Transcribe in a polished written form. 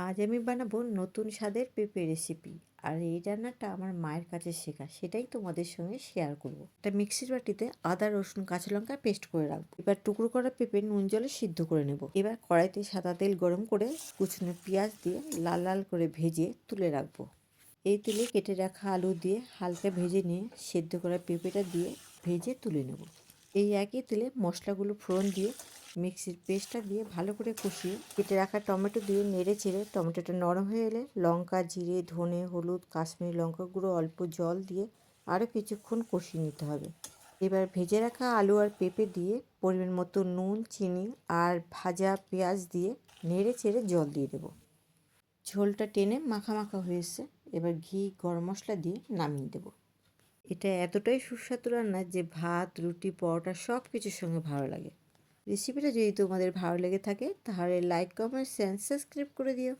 আজ আমি বানাবো নতুন স্বাদের পেঁপে রেসিপি। আর এই রান্নাটা আমার মায়ের কাছে শেখা, সেটাই তোমাদের সঙ্গে শেয়ার করব। একটা মিক্সির বাটিতে আদা, রসুন, কাঁচা লঙ্কা পেস্ট করে রাখবো। এবার টুকরো করা পেঁপে নুন জলে সিদ্ধ করে নেব। এবার কড়াইতে সাদা তেল গরম করে কুচনো পেঁয়াজ দিয়ে লাল লাল করে ভেজে তুলে রাখবো। এই তেলে কেটে রাখা আলু দিয়ে হালকা ভেজে নিয়ে সেদ্ধ করা পেঁপেটা দিয়ে ভেজে তুলে নেব। এই একই তেলে মশলাগুলো ফোড়ন দিয়ে মিক্সির পেস্টটা দিয়ে ভালো করে কষিয়ে কেটে রাখা টমেটো দিয়ে নেড়ে চেড়ে টমেটোটা নরম হয়ে এলে লঙ্কা, জিরে, ধনে, হলুদ, কাশ্মীরি লঙ্কা গুঁড়ো, অল্প জল দিয়ে আরও কিছুক্ষণ কষিয়ে নিতে হবে। এবার ভেজে রাখা আলু আর পেঁপে দিয়ে পরিমাণ মতো নুন, চিনি আর ভাজা পেঁয়াজ দিয়ে নেড়ে চেড়ে জল দিয়ে দেবো। ঝোলটা টেনে মাখা মাখা হয়ে এসছে। এবার ঘি, গরম মশলা দিয়ে নামিয়ে দেবো। এটা এতটাই সুস্বাদু রান্না যে ভাত, রুটি, পরোটা সব কিছুর সঙ্গে ভালো লাগে। রেসিপিটা যদি তোমাদের ভালো লেগে থাকে তাহলে লাইক, কমেন্ট, শেয়ার, সাবস্ক্রাইব করে দিও।